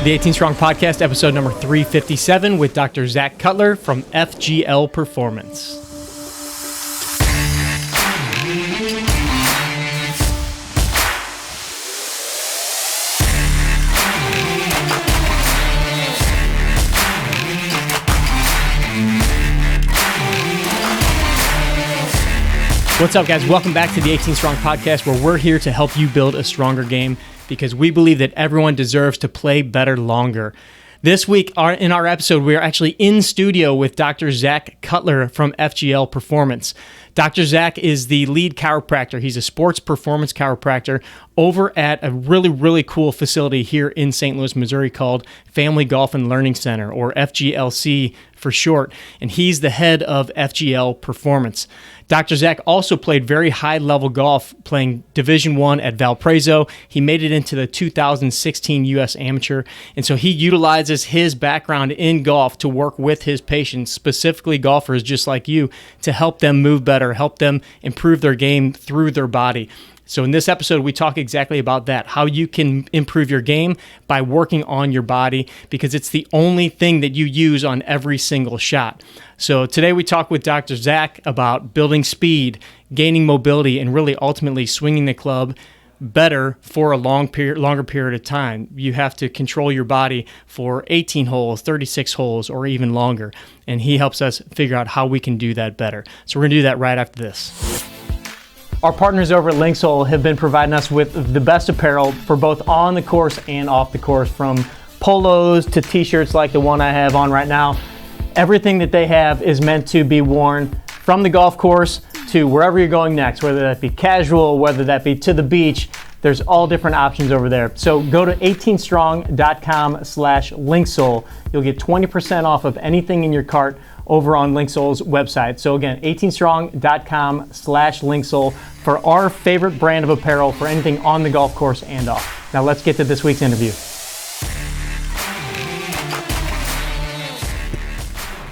The 18 Strong Podcast, episode number 357 with Dr. Zach Cutler from FGL Performance. What's up, guys? Welcome back to the 18 Strong Podcast, where we're here to help you build a stronger game because we believe that everyone deserves to play better longer. This week, in our episode, we are actually in studio with Dr. Zach Cutler from FGL Performance. Dr. Zach is the lead chiropractor. He's a sports performance chiropractor over at a really cool facility here in St. Louis, Missouri called Family Golf and Learning Center, or FGLC for short, and he's the head of FGL Performance. Dr. Zach also played very high-level golf, playing Division I at Valparaiso. He made it into the 2016 U.S. Amateur, and so he utilizes his background in golf to work with his patients, specifically golfers just like you, to help them move better, help them improve their game through their body. So in this episode, we talk exactly about that, how you can improve your game by working on your body, because it's the only thing that you use on every single shot. So today we talk with Dr. Zach about building speed, gaining mobility, and really ultimately swinging the club better for a longer period of time. You have to control your body for 18 holes, 36 holes, or even longer. And he helps us figure out how we can do that better. So we're going to do that right after this. Our partners over at Linksole have been providing us with the best apparel for both on the course and off the course, from polos to t-shirts like the one I have on right now. Everything that they have is meant to be worn from the golf course to wherever you're going next, whether that be casual, whether that be to the beach. There's all different options over there. So go to 18strong.com/Linksole. You'll get 20% off of anything in your cart over on Linksole's website. So again, 18strong.com/Linksole for our favorite brand of apparel for anything on the golf course and off. Now let's get to this week's interview.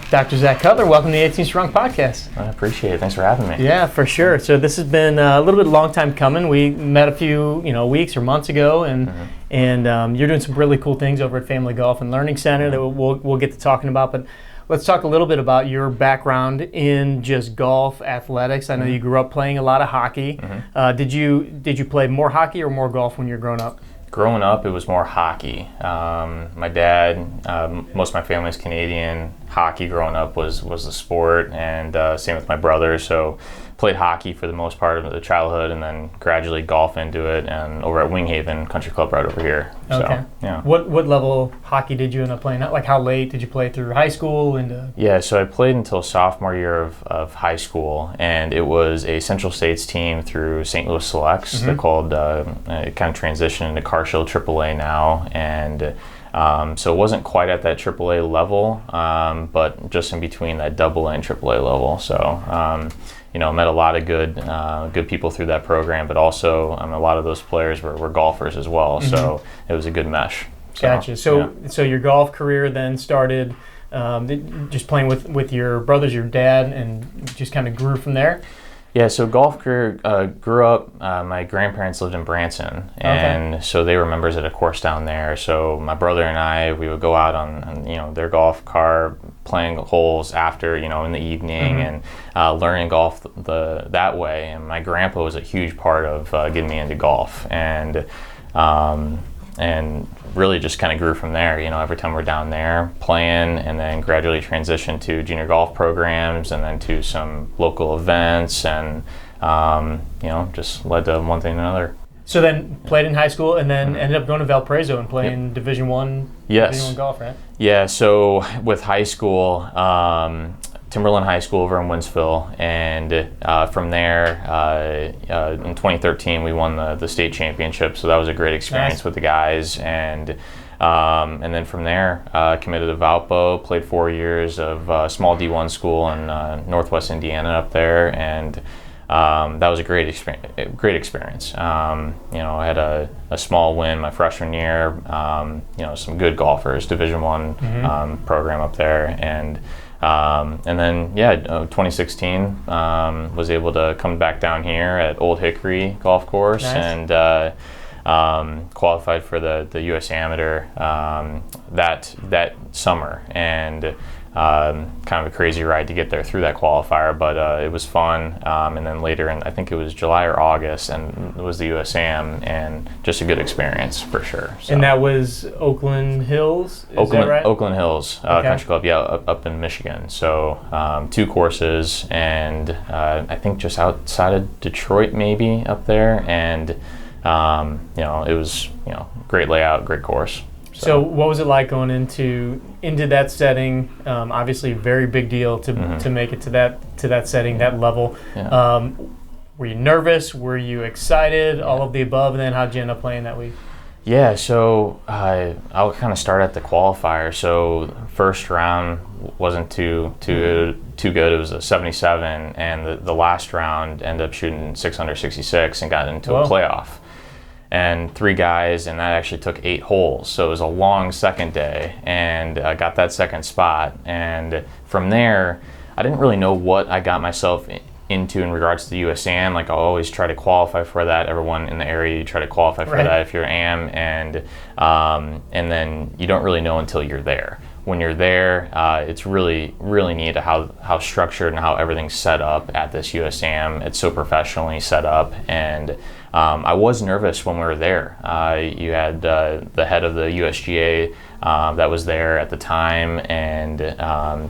Dr. Zach Cutler, welcome to the 18 Strong Podcast. I appreciate it. Thanks for having me. Yeah, for sure. So this has been a little bit long time coming. We met a few weeks or months ago, and you're doing some really cool things over at Family Golf and Learning Center that we'll get to talking about. But let's talk a little bit about your background in just golf athletics. I know you grew up playing a lot of hockey. Did you play more hockey or more golf when you were growing up? Growing up, it was more hockey. My dad, most of my family's Canadian. Hockey growing up was the sport, and same with my brother. So played hockey for the most part of the childhood, and then gradually golf into it, and over at Winghaven Country Club right over here. Okay. So, yeah. What level hockey did you end up playing? Like, how late did you play through high school? Yeah, so I played until sophomore year of high school, and it was a Central States team through St. Louis Selects. They're called, it kind of transitioned into Carshill AAA now, and so it wasn't quite at that AAA level, but just in between that AA and AAA level. So, met a lot of good people through that program, but also a lot of those players were golfers as well. So it was a good mesh. Gotcha. So your golf career then started just playing with your brothers, your dad, and just kind of grew from there? Yeah, so golf career, grew up, my grandparents lived in Branson, and so they were members at a course down there. So my brother and I, we would go out on their golf car, playing holes after, in the evening, and learning golf that way. And my grandpa was a huge part of getting me into golf, and really just kind of grew from there. Every time we're down there playing, and then gradually transitioned to junior golf programs, and then to some local events, and just led to one thing to another. So then played in high school, and then ended up going to Valparaiso and playing Division I. Yes. Division I golf, right? Yeah. So with high school, Timberland High School over in Winsville, and from there, in 2013, we won the state championship. So that was a great experience with the guys, and then from there, committed to Valpo, played 4 years of small D1 school in Northwest Indiana up there, and that was a great experience. I had a small win my freshman year. Some good golfers, Division I program up there, and then 2016 was able to come back down here at Old Hickory Golf Course, and qualified for the U.S. Amateur that summer, and kind of a crazy ride to get there through that qualifier, but it was fun. And then later, I think it was July or August, and it was the U.S. Am, and just a good experience for sure. So. And that was Oakland Hills, is that right? Oakland Hills Country Club, up in Michigan. So 2 courses, and I think just outside of Detroit, maybe up there, and it was great layout, great course. So what was it like going into that setting? Obviously, a very big deal to make it to that setting, that level. Yeah. Were you nervous? Were you excited? Yeah. All of the above. And then how did you end up playing that week? Yeah. So I'll kind of start at the qualifier. So first round wasn't too good. It was a 77, and the last round ended up shooting 666 and got into a playoff. And 3 guys, and that actually took 8 holes. So it was a long second day, and I got that second spot. And from there, I didn't really know what I got myself into in regards to the USAM. Like, I'll always try to qualify for that. Everyone in the area, you try to qualify for that if you're AM, and then you don't really know until you're there. When you're there, it's really, really neat how structured and how everything's set up at this USAM. It's so professionally set up, and I was nervous when we were there. You had the head of the USGA that was there at the time, and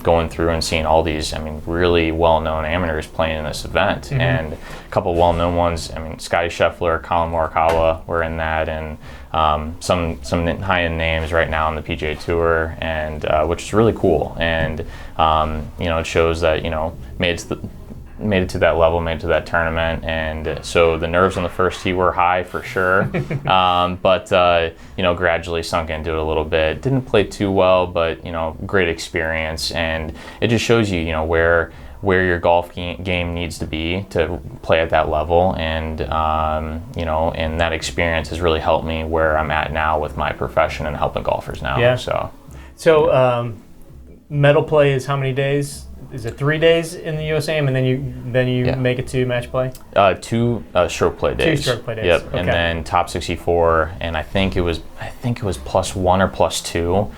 going through and seeing all these, really well-known amateurs playing in this event, and a couple well-known ones. Scotty Scheffler, Colin Morikawa were in that, and some high-end names right now on the PGA Tour, and which is really cool. And it shows that made it to that level, made it to that tournament, and so the nerves on the first tee were high for sure, but gradually sunk into it a little bit. Didn't play too well, but great experience, and it just shows you where your golf game needs to be to play at that level, and and that experience has really helped me where I'm at now with my profession and helping golfers now. Yeah. So medal play is how many days? Is it 3 days in the USAM, and then you make it to match play? 2 stroke play days. 2 stroke play days. Yep, okay. And then top 64, and I think it was +1 or +2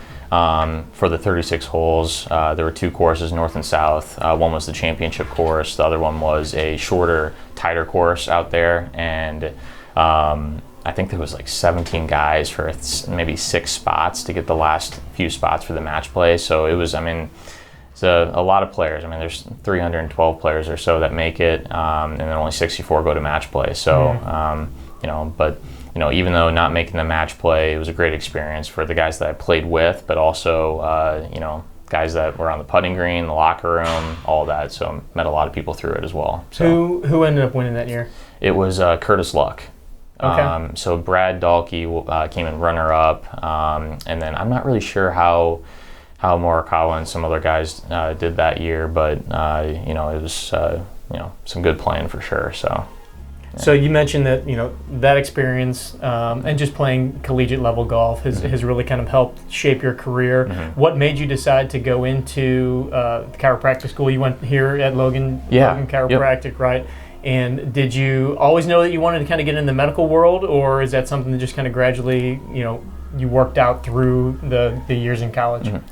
for the 36 holes. There were 2 courses, north and south. One was the championship course. The other one was a shorter, tighter course out there, and I think there was 17 guys for maybe 6 spots to get the last few spots for the match play. So it was, it's a lot of players. There's 312 players or so that make it, and then only 64 go to match play. So, even though not making the match play, it was a great experience for the guys that I played with, but also, guys that were on the putting green, the locker room, all that. So met a lot of people through it as well. So who ended up winning that year? It was Curtis Luck. Okay. So Brad Dahlke came in runner-up, and then I'm not really sure how Morikawa and some other guys did that year, but it was some good playing for sure. So. Yeah. So you mentioned that that experience and just playing collegiate level golf has really kind of helped shape your career. Mm-hmm. What made you decide to go into the chiropractic school? You went here at Logan Chiropractic, yep. right? And did you always know that you wanted to kind of get in the medical world, or is that something that just kind of gradually you worked out through the years in college? Mm-hmm.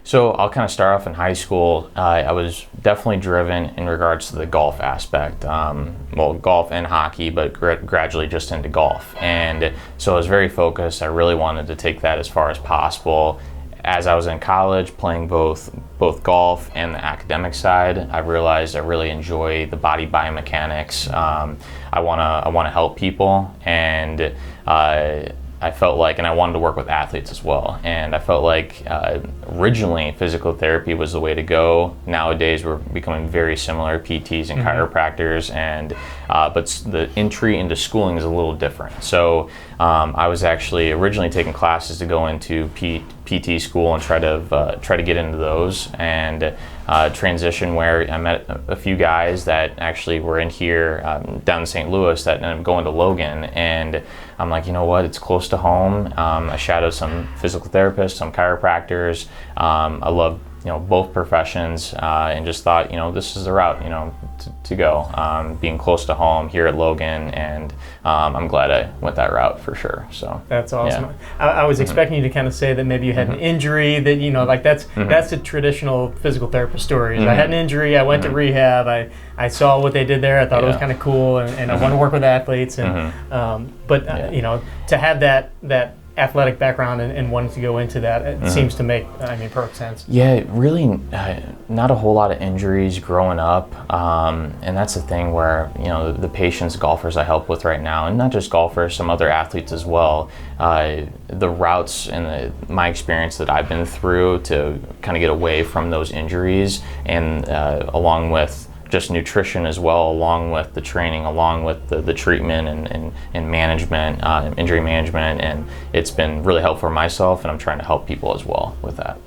So I'll kind of start off in high school. I was definitely driven in regards to the golf aspect. Golf and hockey, but gradually just into golf. And so I was very focused. I really wanted to take that as far as possible. As I was in college, playing both golf and the academic side, I realized I really enjoy the body biomechanics. I wanna help people, and I felt like, and I wanted to work with athletes as well, and I felt like originally physical therapy was the way to go. Nowadays we're becoming very similar, PTs and chiropractors, and but the entry into schooling is a little different. So I was actually originally taking classes to go into PT school and try to get into those, and transition where I met a few guys that actually were in here down in St. Louis that ended up going to Logan, and I'm like, you know what, it's close to home. I shadowed some physical therapists, some chiropractors. I love both professions, and just thought, this is the route, to go, being close to home here at Logan, and I'm glad I went that route for sure. So that's awesome. Yeah. I was expecting you to kind of say that maybe you had an injury, that like that's a traditional physical therapist story. I had an injury, I went to rehab, I saw what they did there, I thought it was kind of cool, and I want to work with athletes, and to have that athletic background and wanting to go into that, it seems to make perfect sense. Yeah, really not a whole lot of injuries growing up, and that's the thing where the patients, golfers I help with right now, and not just golfers, some other athletes as well, the routes and my experience that I've been through to kind of get away from those injuries, and along with just nutrition as well, along with the training, along with the treatment and management, injury management, and it's been really helpful for myself, and I'm trying to help people as well with that.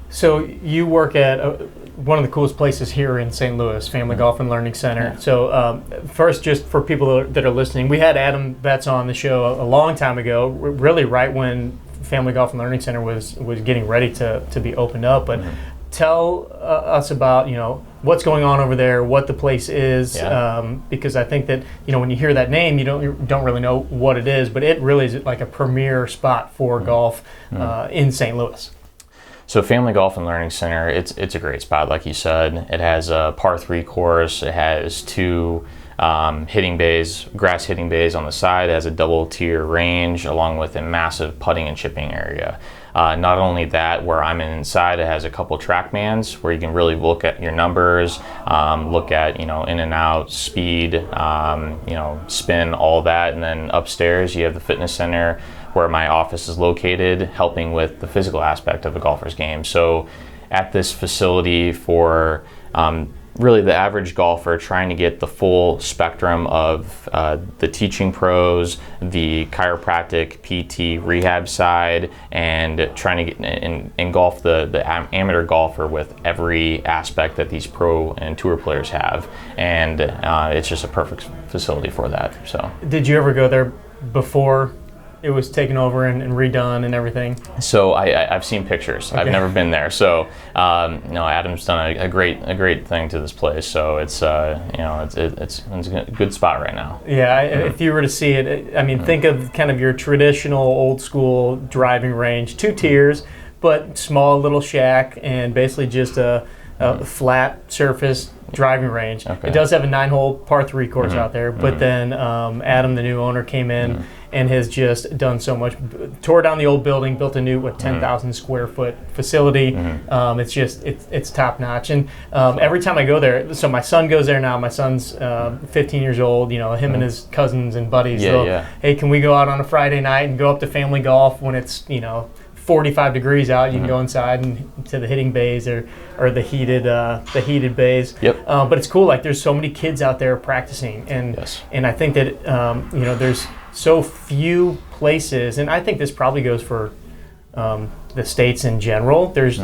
So you work at one of the coolest places here in St. Louis, Family Golf and Learning Center. Yeah. So first, just for people that are listening, we had Adam Betts on the show a long time ago, really right when Family Golf and Learning Center was getting ready to be opened up. But tell us about what's going on over there, what the place is, because I think that when you hear that name, you don't really know what it is, but it really is like a premier spot for golf in St. Louis. So Family Golf and Learning Center, it's a great spot, like you said. It has a par 3 course. It has 2 hitting bays, grass hitting bays on the side. It has a double tier range along with a massive putting and chipping area. Not only that, where I'm inside, it has a couple TrackMans where you can really look at your numbers, look at in and out, speed, spin, all that. And then upstairs you have the fitness center where my office is located, helping with the physical aspect of a golfer's game. So at this facility for really the average golfer trying to get the full spectrum of the teaching pros, the chiropractic, PT, rehab side, and trying to get engulf the amateur golfer with every aspect that these pro and tour players have. And it's just a perfect facility for that. So, did you ever go there before it was taken over and redone and everything? So I've seen pictures. Okay. I've never been there. So Adam's done a great thing to this place. So it's it's a good spot right now. Yeah, if you were to see it, think of kind of your traditional old school driving range, 2 tiers, but small little shack, and basically just a flat surface driving range. Okay. It does have a 9-hole par 3 course out there, but then Adam, the new owner, came in and has just done so much. Tore down the old building, built a new 10,000 square foot facility. It's top notch. And every time I go there, so my son goes there now. My son's 15 years old. Him and his cousins and buddies. Hey, can we go out on a Friday night and go up to Family Golf when it's 45 degrees out? You can go inside and to the hitting bays or the heated bays. Yep. But it's cool. Like, there's so many kids out there practicing, and I think that there's so few places, and I think this probably goes for the states in general. There's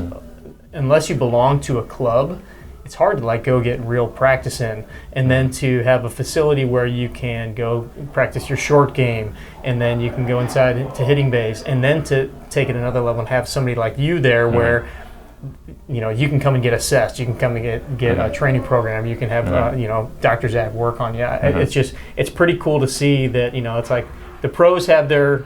unless you belong to a club, it's hard to go get real practice in, and then to have a facility where you can go practice your short game, and then you can go inside to hitting bays, and then to take it another level and have somebody like you there where you can come and get assessed, you can come and get a training program, you can have Dr. Zach work on you. It's pretty cool to see that it's like the pros have their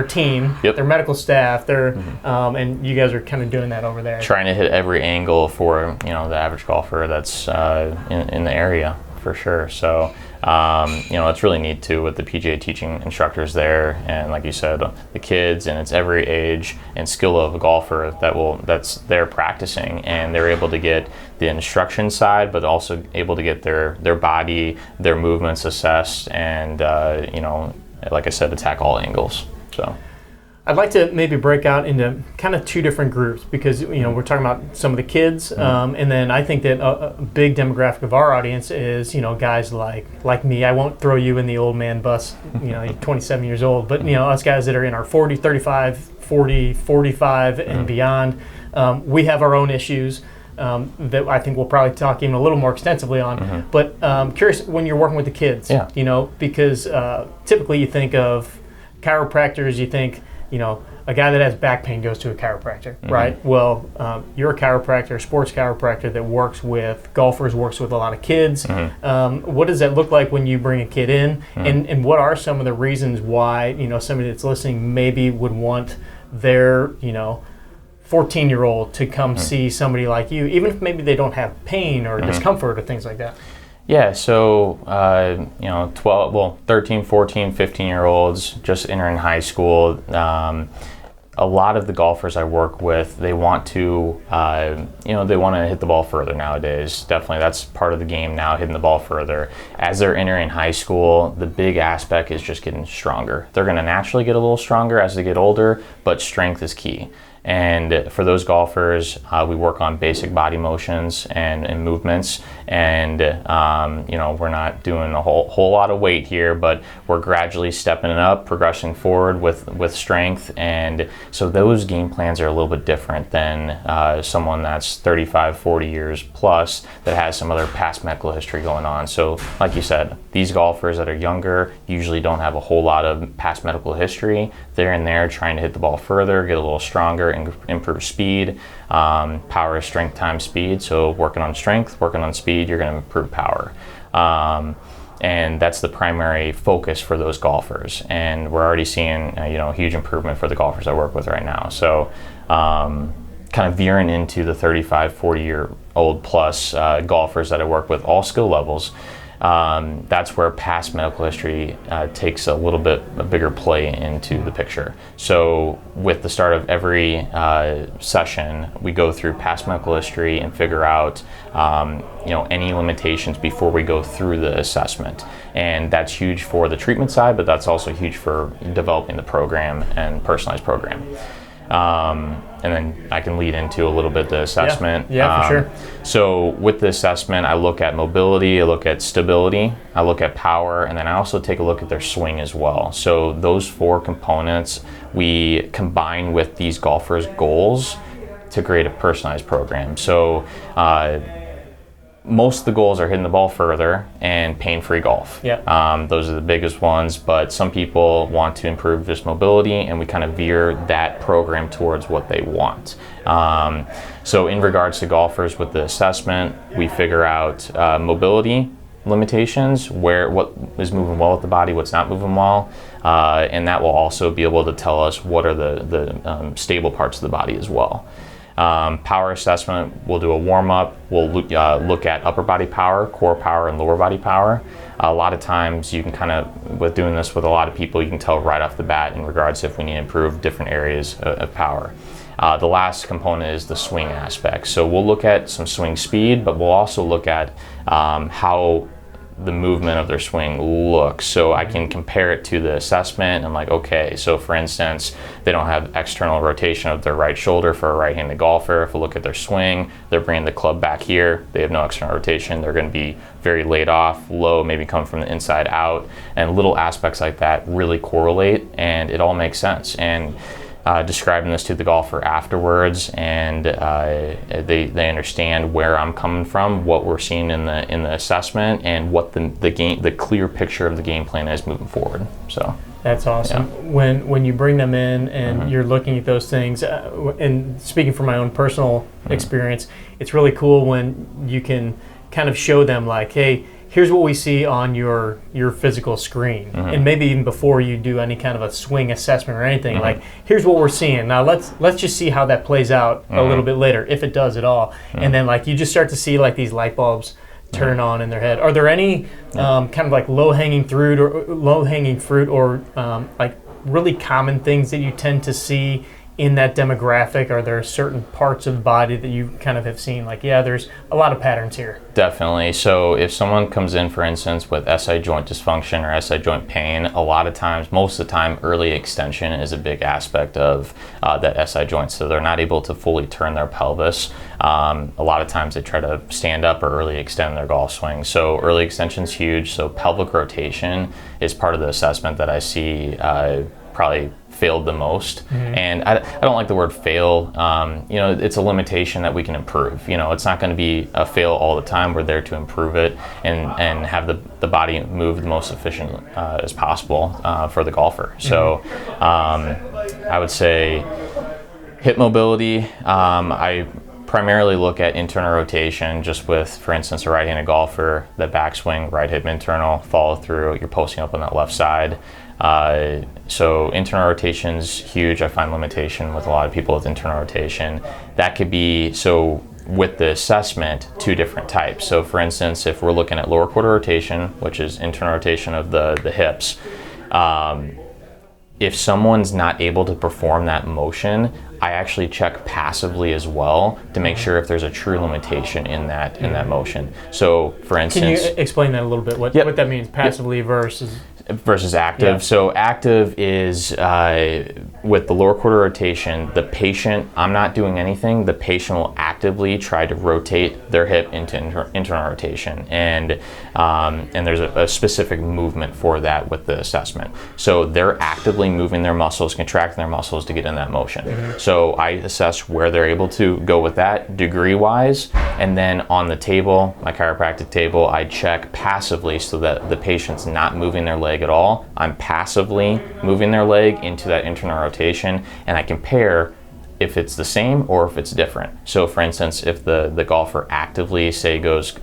team, their medical staff, and you guys are kind of doing that over there. Trying to hit every angle for the average golfer that's in the area, for sure. So it's really neat too with the PGA teaching instructors there, and like you said, the kids, and it's every age and skill of a golfer that's there practicing, and they're able to get the instruction side, but also able to get their body, their movements assessed, and like I said, attack all angles. So I'd like to maybe break out into kind of 2 different groups, because we're talking about some of the kids, and then I think that a big demographic of our audience is guys like me. I won't throw you in the old man bus. You're 27 years old, but us guys that are in our 40, 35, 40, 45 and beyond, we have our own issues that I think we'll probably talk even a little more extensively on. But curious, when you're working with the kids, because typically you think of chiropractors, you think a guy that has back pain goes to a chiropractor, right? Well, you're a chiropractor, a sports chiropractor that works with golfers, works with a lot of kids. What does that look like when you bring a kid in? And what are some of the reasons why, somebody that's listening maybe would want their, 14-year-old to come see somebody like you, even if maybe they don't have pain or discomfort or things like that? Yeah, so, 13, 14, 15-year-olds just entering high school, a lot of the golfers I work with, they want to, they want to hit the ball further nowadays. Definitely, that's part of the game now, hitting the ball further. As they're entering high school, the big aspect is just getting stronger. They're going to naturally get a little stronger as they get older, but strength is key. And for those golfers, we work on basic body motions and movements. And, we're not doing a whole lot of weight here, but we're gradually stepping it up, progressing forward with strength. And so those game plans are a little bit different than someone that's 35, 40 years plus that has some other past medical history going on. So like you said, these golfers that are younger usually don't have a whole lot of past medical history. They're in there trying to hit the ball further, get a little stronger, and improve speed. Power is strength times speed. So working on strength, working on speed, you're going to improve power. And that's the primary focus for those golfers. And we're already seeing, huge improvement for the golfers I work with right now. So kind of veering into the 35, 40-year-old plus golfers that I work with, all skill levels, that's where past medical history takes a bigger play into the picture. So with the start of every session, we go through past medical history and figure out any limitations before we go through the assessment. And that's huge for the treatment side, but that's also huge for developing the program and personalized program. And then I can lead into a little bit the assessment. Yeah, for sure. So with the assessment, I look at mobility, I look at stability, I look at power, and then I also take a look at their swing as well. So those 4 components we combine with these golfers' goals to create a personalized program. So most of the goals are hitting the ball further and pain-free golf. Those are the biggest ones, but some people want to improve just mobility, and we kind of veer that program towards what they want. So in regards to golfers with the assessment, we figure out mobility limitations, what is moving well with the body, what's not moving well, and that will also be able to tell us what are the stable parts of the body as well. Power assessment, we'll do a warm-up. We'll look at upper body power, core power, and lower body power. A lot of times you can with doing this with a lot of people, you can tell right off the bat in regards to if we need to improve different areas of power. The last component is the swing aspect. So we'll look at some swing speed, but we'll also look at how the movement of their swing looks. So I can compare it to the assessment and okay, so for instance, they don't have external rotation of their right shoulder for a right-handed golfer. If we look at their swing, they're bringing the club back here. They have no external rotation. They're going to be very laid off, low, maybe come from the inside out, and little aspects like that really correlate, and it all makes sense. And describing this to the golfer afterwards, and they understand where I'm coming from, what we're seeing in the assessment, and what the clear picture of the game plan is moving forward. So that's awesome. Yeah. When you bring them in and you're looking at those things, and speaking from my own personal experience, it's really cool when you can kind of show them hey, here's what we see on your physical screen. And maybe even before you do any kind of a swing assessment or anything, here's what we're seeing. Now let's just see how that plays out a little bit later, if it does at all. And then you just start to see these light bulbs turn on in their head. Are there any kind of low-hanging fruit or really common things that you tend to see in that demographic? Are there certain parts of the body that you kind of have seen there's a lot of patterns here? Definitely. So if someone comes in, for instance, with SI joint dysfunction or SI joint pain, a lot of times, most of the time, early extension is a big aspect of that SI joint. So they're not able to fully turn their pelvis. A lot of times they try to stand up or early extend their golf swing. So early extension is huge. So pelvic rotation is part of the assessment that I see probably failed the most. And I don't like the word fail. It's a limitation that we can improve. It's not going to be a fail all the time. We're there to improve it and have the body move the most efficient as possible for the golfer. So I would say hip mobility, I primarily look at internal rotation, just with, for instance, a right-handed golfer, the backswing, right hip internal, follow through, you're posting up on that left side. So internal rotation's huge. I find limitation with a lot of people with internal rotation. That could be, so with the assessment, 2 different types. So for instance, if we're looking at lower quarter rotation, which is internal rotation of the hips, if someone's not able to perform that motion, I actually check passively as well to make sure if there's a true limitation in that motion. So for instance, can you explain that a little bit? What that means, passively versus active. Yeah. So active is with the lower quarter rotation, the patient, I'm not doing anything, the patient will actively try to rotate their hip into internal rotation. And there's a specific movement for that with the assessment. So they're actively moving their muscles, contracting their muscles to get in that motion. So I assess where they're able to go with that degree-wise. And then on the table, my chiropractic table, I check passively so that the patient's not moving their leg at all. I'm passively moving their leg into that internal rotation, and I compare if it's the same or if it's different. So for instance, if the golfer actively, say, goes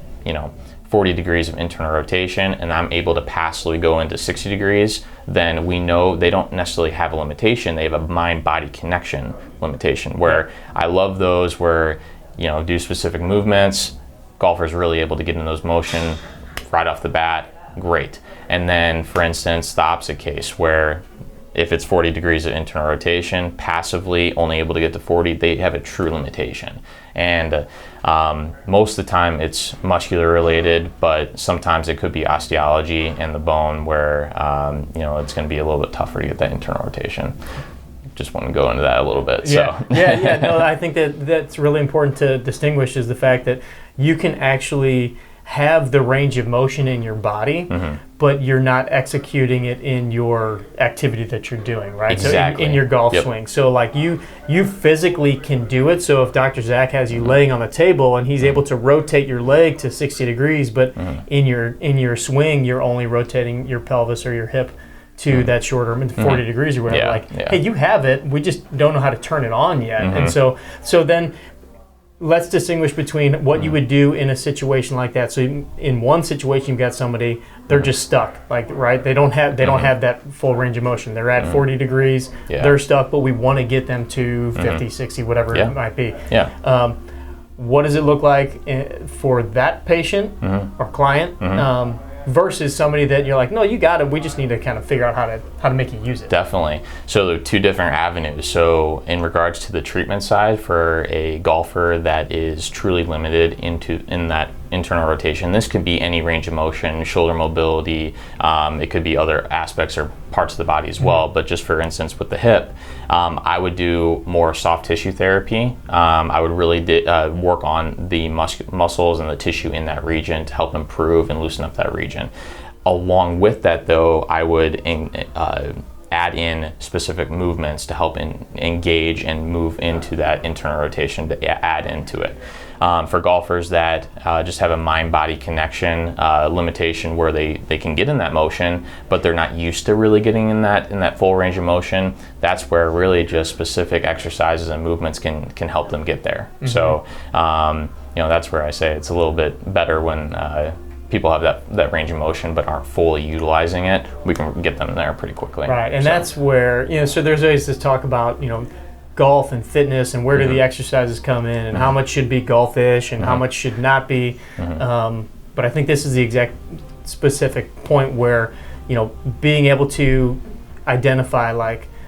40 degrees of internal rotation and I'm able to passively go into 60 degrees, then we know they don't necessarily have a limitation. They have a mind-body connection limitation, where I love those where do specific movements, golfers really able to get in those motion right off the bat. Great. And then, for instance, the opposite case, where if it's 40 degrees of internal rotation, passively only able to get to 40, they have a true limitation. And most of the time it's muscular related, but sometimes it could be osteology in the bone where it's going to be a little bit tougher to get that internal rotation. Just want to go into that a little bit. Yeah. No, I think that's really important to distinguish, is the fact that you can actually have the range of motion in your body, but you're not executing it in your activity that you're doing, right? Exactly. So in your golf swing. So like you physically can do it. So if Dr. Zach has you laying on the table and he's able to rotate your leg to 60 degrees, but in your swing, you're only rotating your pelvis or your hip to that shorter 40 degrees or whatever. Hey, you have it, we just don't know how to turn it on yet. And so then let's distinguish between what you would do in a situation like that. So in one situation, you've got somebody, they're just stuck, right? They don't have that full range of motion. They're at 40 degrees, they're stuck, but we want to get them to 50, 60, whatever it might be. What does it look like for that patient or client versus somebody that you're like, no, you got it, we just need to kind of figure out how to make you use it? Definitely. So there are 2 different avenues. So in regards to the treatment side, for a golfer that is truly limited in that internal rotation, this could be any range of motion, shoulder mobility, it could be other aspects or parts of the body as well. But just for instance with the hip, I would do more soft tissue therapy. I would really work on the muscles and the tissue in that region to help improve and loosen up that region. Along with that though, I would add in specific movements to help engage and move into that internal rotation to add into it. For golfers that just have a mind-body connection limitation where they can get in that motion, but they're not used to really getting in that full range of motion, that's where really just specific exercises and movements can help them get there. So that's where I say it's a little bit better when people have that range of motion but aren't fully utilizing it. We can get them there pretty quickly. Right, and that's where, so there's always this talk about, golf and fitness and where do the exercises come in and how much should be golfish and how much should not be. But I think this is the exact specific point where, being able to identify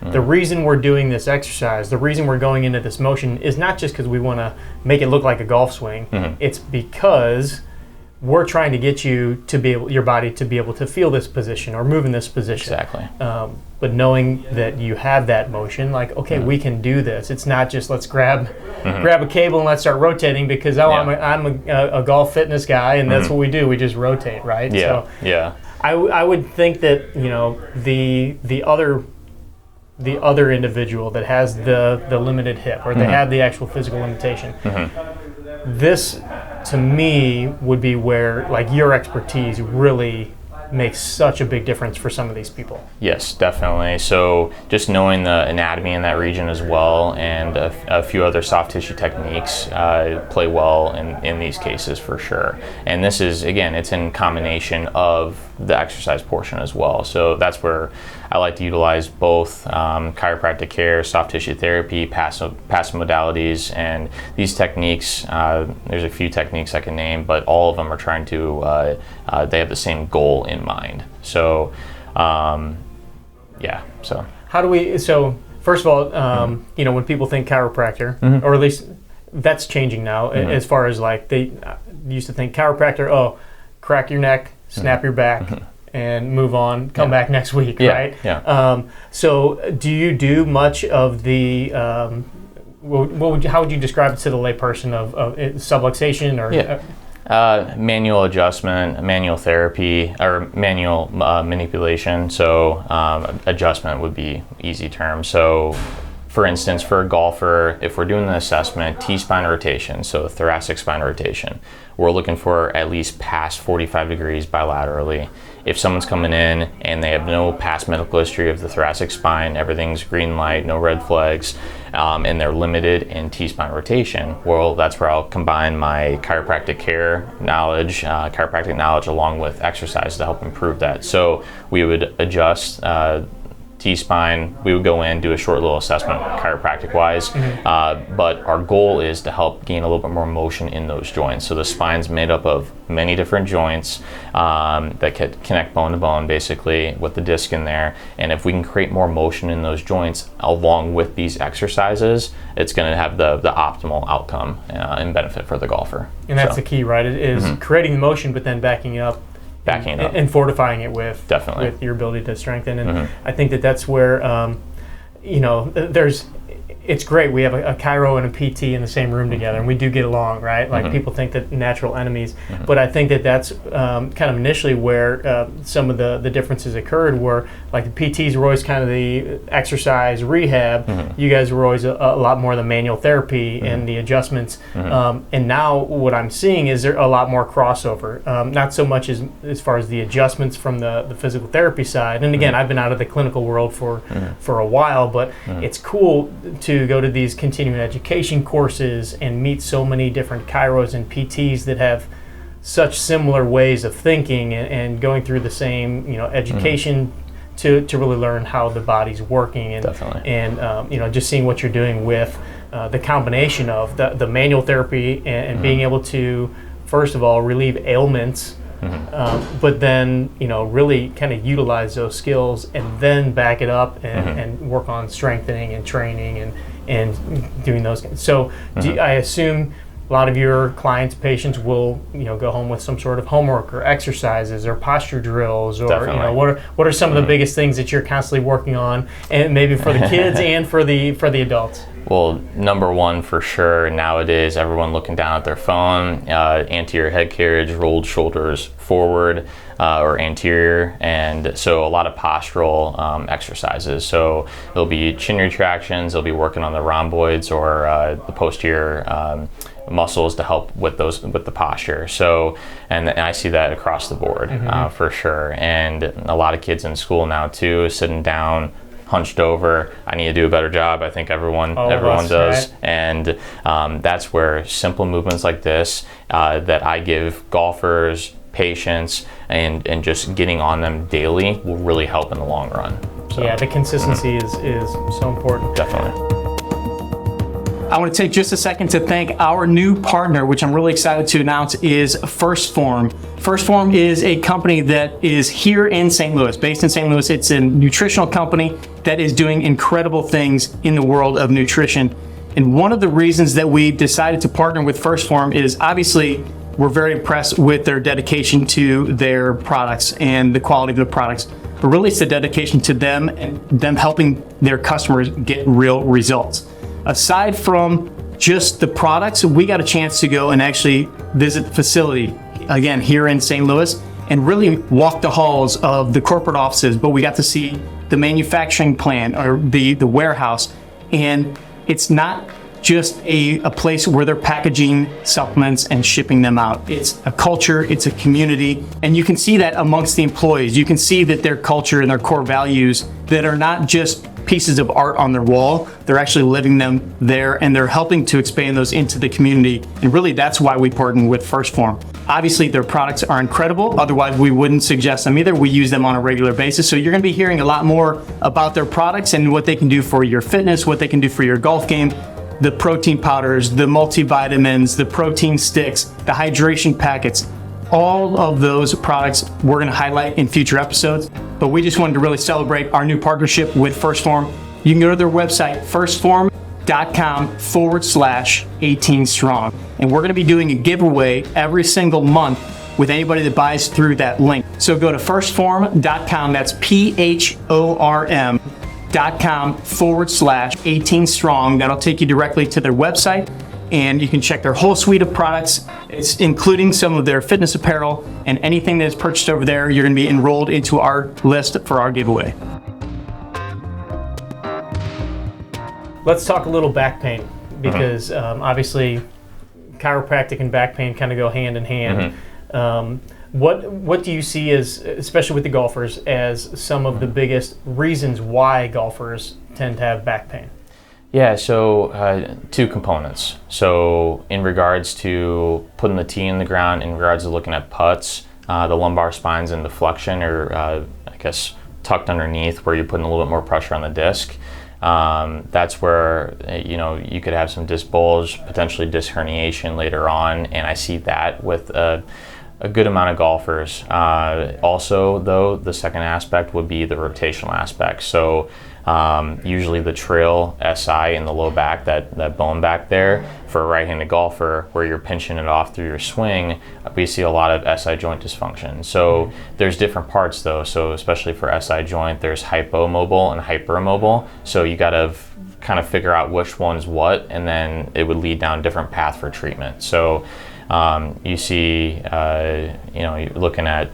the reason we're doing this exercise, the reason we're going into this motion is not just because we want to make it look like a golf swing. It's because we're trying to get you to be able, your body to be able to feel this position or move in this position. Exactly. But knowing that you have that motion, okay, we can do this. It's not just let's grab a cable and let's start rotating because I'm a golf fitness guy and that's what we do. We just rotate, right? Yeah. So I would think that the other the other individual that has the limited hip, or they have the actual physical limitation. This, to me, would be where like your expertise really makes such a big difference for some of these people. Yes, definitely. So just knowing the anatomy in that region as well, and a few other soft tissue techniques play well in these cases for sure. And this is, again, it's in combination of the exercise portion as well. So that's where I like to utilize both chiropractic care, soft tissue therapy, passive modalities, and these techniques. There's a few techniques I can name, but all of them are trying to, they have the same goal in mind. So, yeah. So how do we? So first of all, you know, when people think chiropractor, or at least that's changing now, as far as like they used to think chiropractor. Oh, crack your neck, snap your back, and move on. Come back next week, right? Yeah. So do you do much of the? How would you describe it to the layperson of subluxation or? Manual adjustment, manual therapy, or manual manipulation. So adjustment would be easy term. So for instance, for a golfer, if we're doing an assessment, T-spine rotation, so thoracic spine rotation, we're looking for at least past 45 degrees bilaterally. If someone's coming in and they have no past medical history of the thoracic spine, everything's green light, no red flags, and they're limited in T-spine rotation, well, that's where I'll combine my chiropractic care knowledge, chiropractic knowledge, along with exercise to help improve that. So we would adjust T-spine, we would go in, do a short little assessment chiropractic wise, but our goal is to help gain a little bit more motion in those joints. So the spine's made up of many different joints that can connect bone to bone basically with the disc in there, and if we can create more motion in those joints along with these exercises, it's going to have the optimal outcome and benefit for the golfer. And that's the key, right? It is creating the motion, but then backing it up and fortifying it with your ability to strengthen. And I think that's where you know, it's great. We have a chiro and a PT in the same room together, and we do get along, right? Like people think that natural enemies, but I think that's kind of initially where some of the differences occurred, where like the PTs were always kind of the exercise rehab. You guys were always a lot more the manual therapy and the adjustments. And now what I'm seeing is there a lot more crossover. Not so much as far as the adjustments from the physical therapy side. And again, I've been out of the clinical world for a while, but it's cool to go to these continuing education courses and meet so many different chiros and PTs that have such similar ways of thinking and going through the same, you know, education to really learn how the body's working, and you know, just seeing what you're doing with the combination of the manual therapy and being able to, first of all, relieve ailments, but then, you know, really kind of utilize those skills and then back it up and work on strengthening and training and doing those. So I assume a lot of your clients, patients will, you know, go home with some sort of homework or exercises or posture drills, or you know, what are some of the biggest things that you're constantly working on, and maybe for the kids and for the adults? Well, number one for sure nowadays, everyone looking down at their phone, anterior head carriage, rolled shoulders forward or anterior, and so a lot of postural exercises. So there'll be chin retractions, they'll be working on the rhomboids or the posterior muscles to help with the posture. So, and I see that across the board for sure. And a lot of kids in school now too, sitting down, hunched over. I need to do a better job. I think everyone does, right? And that's where simple movements like this that I give golfers, patients, and just getting on them daily will really help in the long run. So, yeah, the consistency is so important. Definitely. I want to take just a second to thank our new partner, which I'm really excited to announce, is First Form. First Form is a company that is here in St. Louis, based in St. Louis. It's a nutritional company that is doing incredible things in the world of nutrition. And one of the reasons that we decided to partner with First Form is obviously we're very impressed with their dedication to their products and the quality of the products, but really it's the dedication to them and them helping their customers get real results. Aside from just the products, we got a chance to go and actually visit the facility, again, here in St. Louis, and really walk the halls of the corporate offices, but we got to see the manufacturing plant or the warehouse. And it's not just a place where they're packaging supplements and shipping them out. It's a culture, it's a community, and you can see that amongst the employees. You can see that their culture and their core values that are not just pieces of art on their wall, they're actually living them there, and they're helping to expand those into the community. And really, that's why we partner with First Form. Obviously, their products are incredible. Otherwise, we wouldn't suggest them either. We use them on a regular basis. So you're going to be hearing a lot more about their products and what they can do for your fitness, what they can do for your golf game. The protein powders, the multivitamins, the protein sticks, the hydration packets, all of those products we're going to highlight in future episodes. But we just wanted to really celebrate our new partnership with First Form. You can go to their website, firstform.com/18strong. And we're going to be doing a giveaway every single month with anybody that buys through that link. So go to firstform.com, that's PHORM.com/18strong. That'll take you directly to their website, and you can check their whole suite of products. It's including some of their fitness apparel, and anything that is purchased over there, you're going to be enrolled into our list for our giveaway. Let's talk a little back pain, because obviously chiropractic and back pain kind of go hand in hand. What do you see as, especially with the golfers, as some of the biggest reasons why golfers tend to have back pain? Yeah, so two components. So in regards to putting the tee in the ground, in regards to looking at putts, the lumbar spine's in the flexion, or I guess tucked underneath, where you're putting a little bit more pressure on the disc. That's where you could have some disc bulge, potentially disc herniation later on, and I see that with a good amount of golfers. Also, though, the second aspect would be the rotational aspect. So usually the trail SI in the low back, that bone back there, for a right-handed golfer, where you're pinching it off through your swing, we see a lot of SI joint dysfunction. So there's different parts, though. So especially for SI joint, there's hypomobile and hypermobile. So you got to kind of figure out which one's what, and then it would lead down a different path for treatment. So you see, you're looking at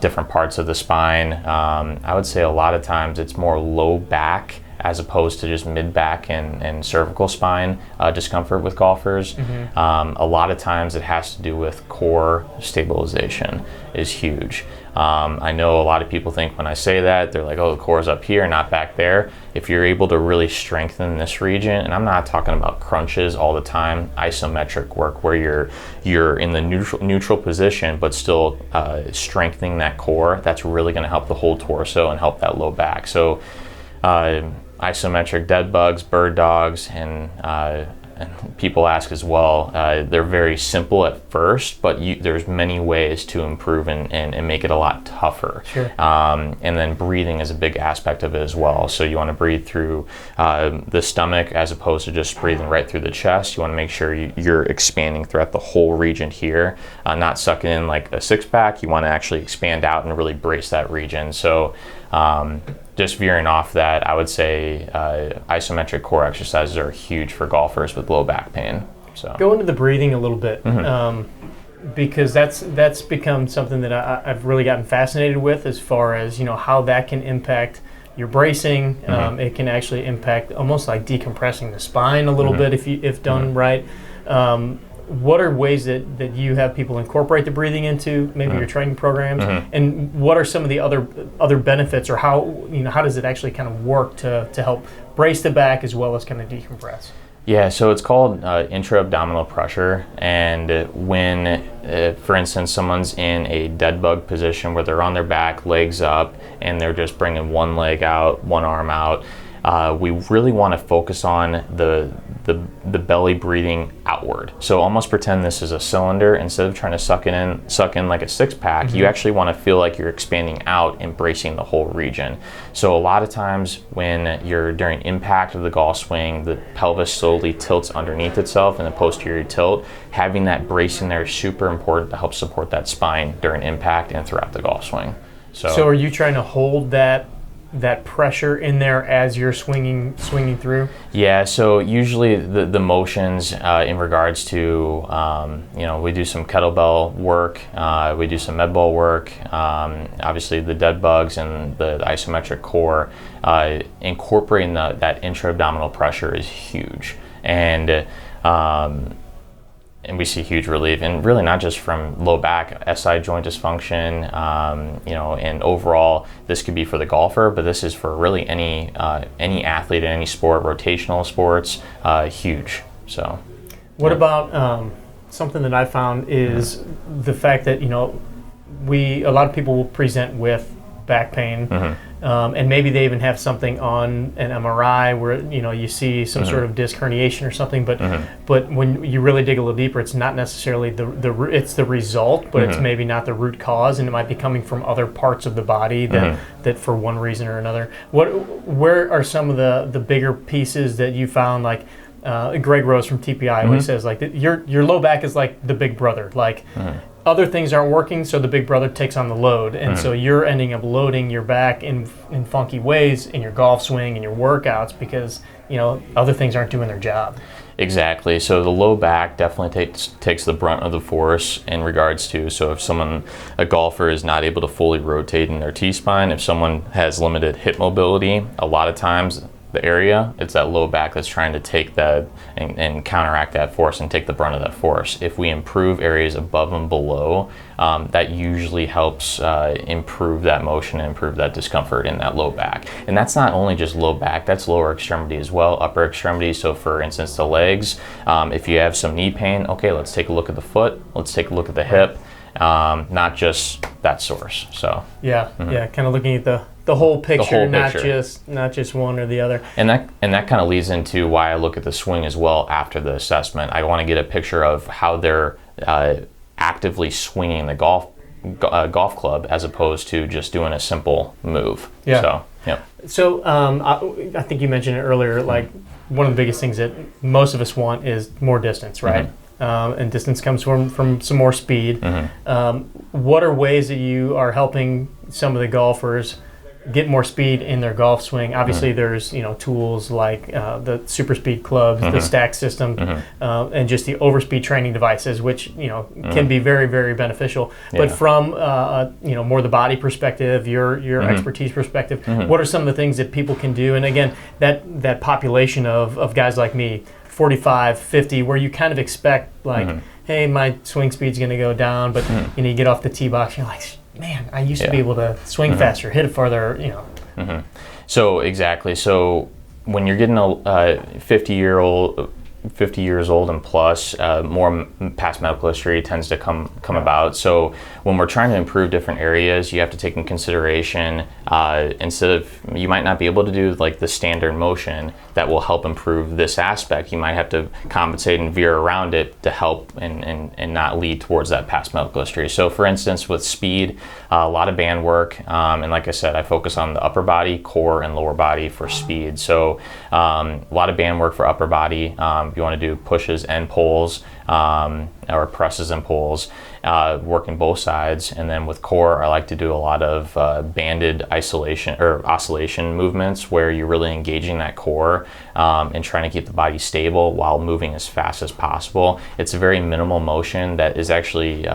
different parts of the spine. I would say a lot of times it's more low back as opposed to just mid back and cervical spine discomfort with golfers. A lot of times it has to do with core stabilization is huge. I know a lot of people think when I say that, they're like, oh, the core's up here, not back there. If you're able to really strengthen this region, and I'm not talking about crunches all the time, isometric work where you're in the neutral position, but still strengthening that core, that's really going to help the whole torso and help that low back. So isometric dead bugs, bird dogs, and people ask as well, they're very simple at first, but there's many ways to improve and make it a lot tougher. Sure. And then breathing is a big aspect of it as well. So you want to breathe through the stomach as opposed to just breathing right through the chest. You want to make sure you're expanding throughout the whole region here, not sucking in like a six-pack. You want to actually expand out and really brace that region. So just veering off that, I would say isometric core exercises are huge for golfers with low back pain. So go into the breathing a little bit, because that's become something that I've really gotten fascinated with, as far as how that can impact your bracing. It can actually impact almost like decompressing the spine a little bit if done right. What are ways that you have people incorporate the breathing into maybe your training programs, and what are some of the other benefits, or how does it actually kind of work to help brace the back as well as kind of decompress? Yeah, so it's called intra-abdominal pressure, and when, for instance, someone's in a dead bug position where they're on their back, legs up, and they're just bringing one leg out, one arm out, we really want to focus on the belly breathing outward. So almost pretend this is a cylinder. Instead of trying to suck in like a six-pack, you actually want to feel like you're expanding out, embracing the whole region. So a lot of times when you're during impact of the golf swing, the pelvis slowly tilts underneath itself in the posterior tilt. Having that bracing there is super important to help support that spine during impact and throughout the golf swing. So are you trying to hold that that pressure in there as you're swinging through? Yeah, so usually the motions in regards to, we do some kettlebell work, we do some med ball work, obviously the dead bugs and the isometric core, incorporating that intra-abdominal pressure is huge. And we see huge relief, and really not just from low back, SI joint dysfunction, and overall, this could be for the golfer, but this is for really any athlete in any sport, rotational sports, huge. So, what about something that I found is the fact that a lot of people will present with back pain, and maybe they even have something on an MRI where you see some sort of disc herniation or something, but when you really dig a little deeper, it's not necessarily it's the result, but it's maybe not the root cause, and it might be coming from other parts of the body that for one reason or another. Where are some of the bigger pieces that you found? Like Greg Rose from TPI always says, like your low back is like the big brother, like. Other things aren't working, so the big brother takes on the load, and so you're ending up loading your back in funky ways in your golf swing and your workouts because other things aren't doing their job. Exactly. So the low back definitely takes the brunt of the force in regards to, so if a golfer is not able to fully rotate in their T-spine, if someone has limited hip mobility, a lot of times it's that low back that's trying to take that and counteract that force and take the brunt of that force. If we improve areas above and below, that usually helps improve that motion and improve that discomfort in that low back. And that's not only just low back, that's lower extremity as well, upper extremity. So for instance, the legs, if you have some knee pain, okay, let's take a look at the foot, let's take a look at the hip, not just that source. So kind of looking at the whole picture, not just one or the other. And that kind of leads into why I look at the swing as well after the assessment. I want to get a picture of how they're actively swinging the golf club as opposed to just doing a simple move. So I think you mentioned it earlier, like one of the biggest things that most of us want is more distance, right? And distance comes from some more speed. What are ways that you are helping some of the golfers get more speed in their golf swing? Obviously, there's tools like the super speed clubs, the stack system, and just the overspeed training devices, which can be very, very beneficial. But from more the body perspective, your expertise perspective, what are some of the things that people can do? And again, that population of guys like me, 45, 50, where you kind of expect hey, my swing speed's going to go down, but you get off the tee box, you're like, man, I used to be able to swing faster, hit it farther, So exactly. So when you're getting a 50 years old and plus, more past medical history tends to come about. So when we're trying to improve different areas, you have to take in consideration, you might not be able to do like the standard motion that will help improve this aspect. You might have to compensate and veer around it to help and not lead towards that past medical history. So for instance, with speed, a lot of band work, and like I said, I focus on the upper body, core, and lower body for speed. So a lot of band work for upper body. You want to do pushes and pulls, or presses and pulls, working both sides. And then with core, I like to do a lot of banded isolation or oscillation movements where you're really engaging that core and trying to keep the body stable while moving as fast as possible. It's a very minimal motion that is actually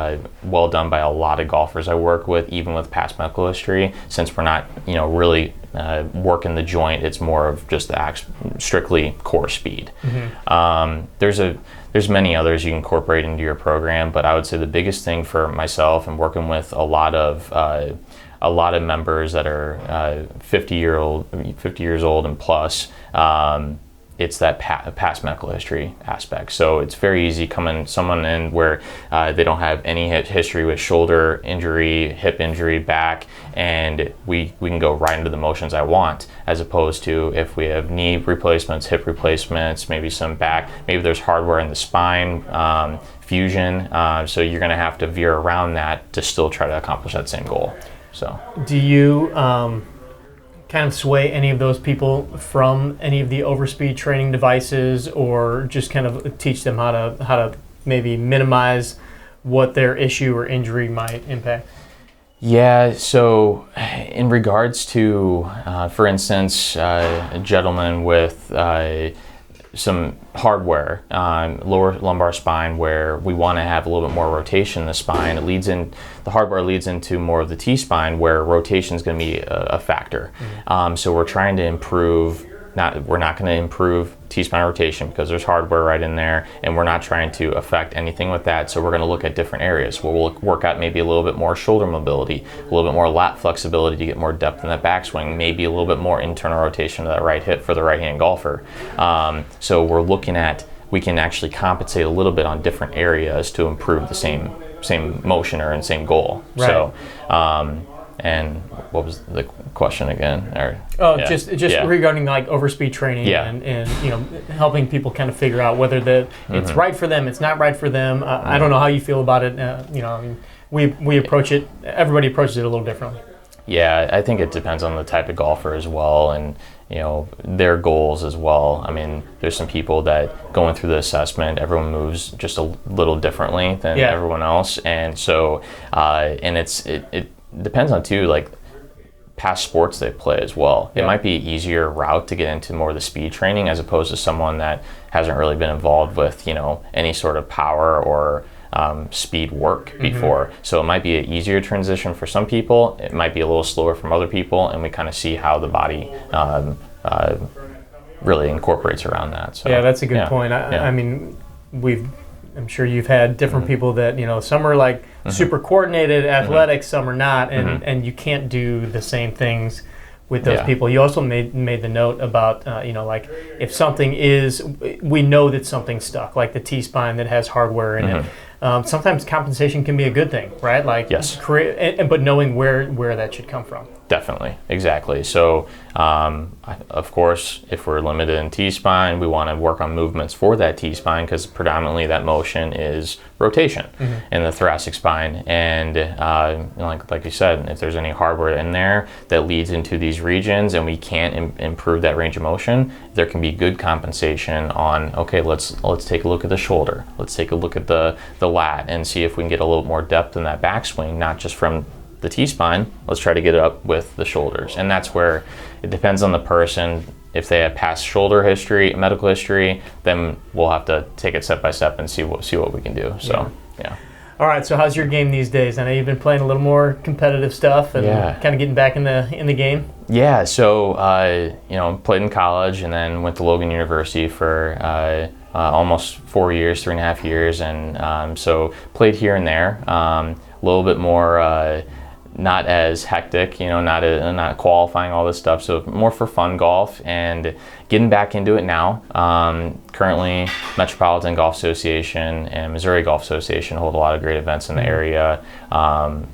well done by a lot of golfers I work with, even with past medical history, since we're not really working the joint. It's more of just strictly core speed. There's many others you can incorporate into your program, but I would say the biggest thing for myself and working with a lot of members that are 50 years old and plus, it's that past medical history aspect. So it's very easy coming someone in where they don't have any history with shoulder injury, hip injury, back, and we can go right into the motions I want, as opposed to if we have knee replacements, hip replacements, maybe some back, maybe there's hardware in the spine, fusion, so you're going to have to veer around that to still try to accomplish that same goal. So do you kind of sway any of those people from any of the overspeed training devices, or just kind of teach them how to maybe minimize what their issue or injury might impact? Yeah, so in regards to, for instance, a gentleman with some hardware, lower lumbar spine, where we want to have a little bit more rotation in the spine. The hardware leads into more of the T-spine, where rotation is going to be a factor. So we're trying to improve. We're not going to improve T-spine rotation because there's hardware right in there, and we're not trying to affect anything with that. So we're going to look at different areas where we'll work out maybe a little bit more shoulder mobility, a little bit more lat flexibility to get more depth in that backswing, maybe a little bit more internal rotation of that right hip for the right-hand golfer. So we're looking at, we can actually compensate a little bit on different areas to improve the same motion or same goal. Right. So. And what was the question again? Just regarding like overspeed training and helping people kind of figure out whether it's right for them, it's not right for them. I don't know how you feel about it. We approach it. Everybody approaches it a little differently. Yeah, I think it depends on the type of golfer as well, and their goals as well. I mean, there's some people that going through the assessment, everyone moves just a little differently than everyone else, and so and it depends on too, like past sports they play as well. It might be an easier route to get into more of the speed training as opposed to someone that hasn't really been involved with any sort of power or speed work before. So it might be an easier transition for some people. It might be a little slower from other people, and we kind of see how the body really incorporates around that. So that's a good point. I mean, I'm sure you've had different people that some are like super coordinated, athletic, some are not, and you can't do the same things with those people. You also made the note about like if something we know that something's stuck, like the T-spine that has hardware in it. Sometimes compensation can be a good thing, right? Like but knowing where that should come from. Definitely, exactly. So, of course, if we're limited in T-spine, we want to work on movements for that T-spine because predominantly that motion is rotation in the thoracic spine. And like you said, if there's any hardware in there that leads into these regions and we can't improve that range of motion, there can be good compensation on, okay, let's take a look at the shoulder. Let's take a look at the lat and see if we can get a little more depth in that backswing, not just from the T-spine. Let's try to get it up with the shoulders, and that's where it depends on the person. If they have past shoulder history, medical history, then we'll have to take it step by step and see what we can do. So yeah. All right. So how's your game these days? I know you've been playing a little more competitive stuff and kind of getting back in the game. Yeah. So played in college and then went to Logan University for almost 4 years, 3.5 years, and so played here and there. A little bit more. Not as hectic, not qualifying, all this stuff. So more for fun golf and getting back into it now. Currently, Metropolitan Golf Association and Missouri Golf Association hold a lot of great events in the area,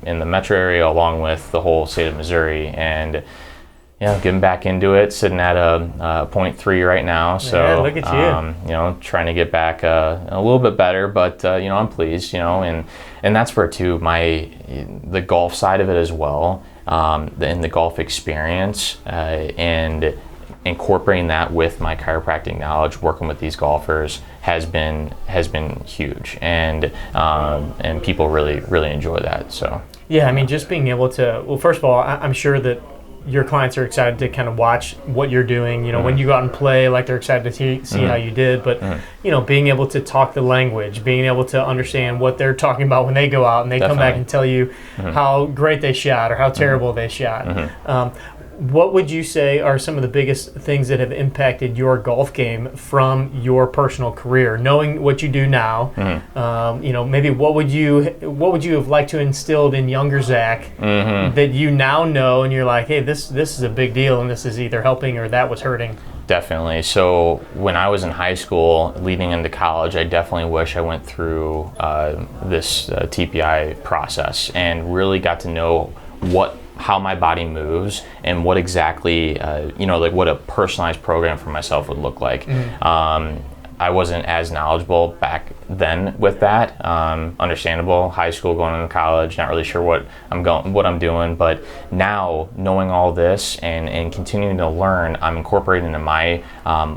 in the metro area, along with the whole state of Missouri. And getting back into it, sitting at a 0.3 right now. So look at you. Trying to get back a little bit better, but I'm pleased. And that's where too the golf side of it as well, and the golf experience, and incorporating that with my chiropractic knowledge, working with these golfers has been huge, and people really enjoy that. So I mean, just being able to, well, first of all, I'm sure that your clients are excited to kind of watch what you're doing, when you go out and play, like they're excited to see how you did, but being able to talk the language, being able to understand what they're talking about when they go out and they come back and tell you how great they shot or how terrible they shot. What would you say are some of the biggest things that have impacted your golf game from your personal career? Knowing what you do now, maybe what would you have liked to instilled in younger Zach that you now know, and you're like, hey, this is a big deal, and this is either helping or that was hurting? Definitely. So when I was in high school, leading into college, I definitely wish I went through this TPI process and really got to know how my body moves and what exactly, like what a personalized program for myself would look like. I wasn't as knowledgeable back then with that. Understandable, high school, going into college, not really sure what I'm doing, but now knowing all this and continuing to learn, I'm incorporating into my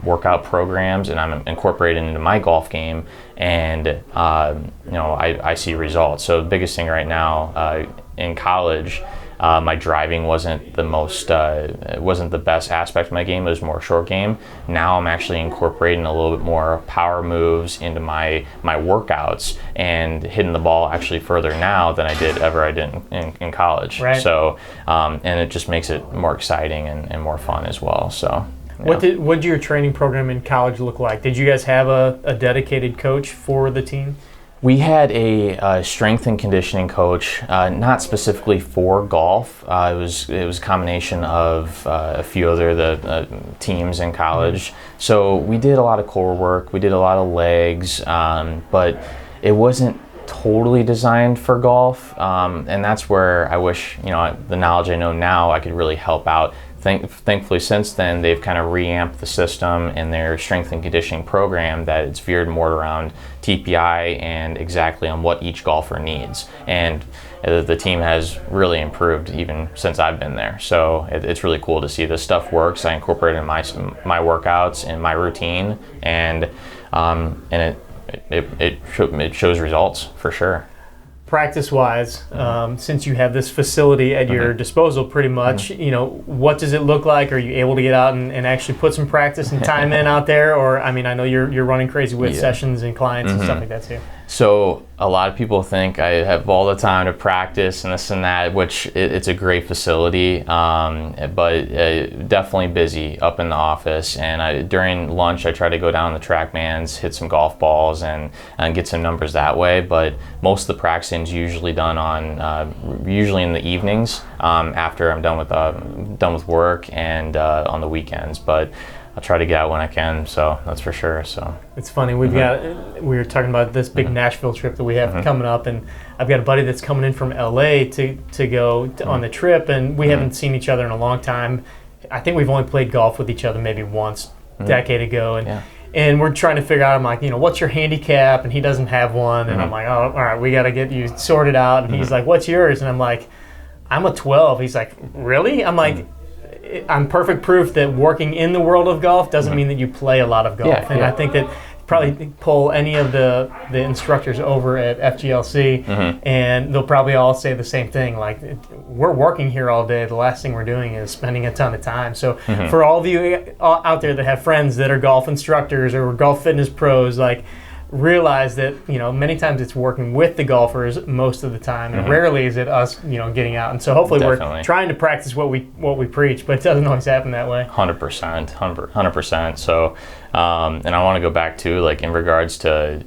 workout programs, and I'm incorporating into my golf game, and I see results. So the biggest thing right now in college, my driving wasn't the best aspect of my game. It was more short game. Now I'm actually incorporating a little bit more power moves into my workouts and hitting the ball actually further now than I did in college. Right. So and it just makes it more exciting and more fun as well. So. Yeah. What did your training program in college look like? Did you guys have a dedicated coach for the team? We had a strength and conditioning coach, not specifically for golf. It was a combination of a few other teams in college. Mm-hmm. So we did a lot of core work. We did a lot of legs, but it wasn't totally designed for golf. And that's where I wish, the knowledge I know now, I could really help out. Thankfully, since then, they've kind of reamped the system and their strength and conditioning program that it's veered more around TPI and exactly on what each golfer needs. And the team has really improved even since I've been there. So it's really cool to see this stuff works. I incorporate it in my workouts and my routine, and it shows results for sure. Practice-wise, since you have this facility at your disposal pretty much, what does it look like? Are you able to get out and actually put some practice and time in out there? Or, I know you're running crazy with sessions and clients and stuff like that too. So a lot of people think I have all the time to practice and this and that, which it's a great facility, but definitely busy up in the office. And during lunch, I try to go down the TrackMans, hit some golf balls, and get some numbers that way. But most of the practicing is usually done usually in the evenings after I'm done with work and on the weekends. But I'll try to get out when I can, so that's for sure. So it's funny, we were talking about this big Nashville trip that we have coming up, and I've got a buddy that's coming in from LA to go on the trip, and we haven't seen each other in a long time. I think we've only played golf with each other maybe once a decade ago, and we're trying to figure out, I'm like, what's your handicap? And he doesn't have one, and I'm like, oh, all right, we got to get you sorted out. And he's like, what's yours? And I'm like, I'm a 12. He's like, really? I'm like, I'm perfect proof that working in the world of golf doesn't mean that you play a lot of golf. I think that probably pull any of the instructors over at FGLC and they'll probably all say the same thing, like, we're working here all day. The last thing we're doing is spending a ton of time. So for all of you out there that have friends that are golf instructors or golf fitness pros, like, realize that many times it's working with the golfers most of the time, and rarely is it us getting out. And so hopefully we're trying to practice what we preach, but it doesn't always happen that way. 100%. So and I want to go back to, like, in regards to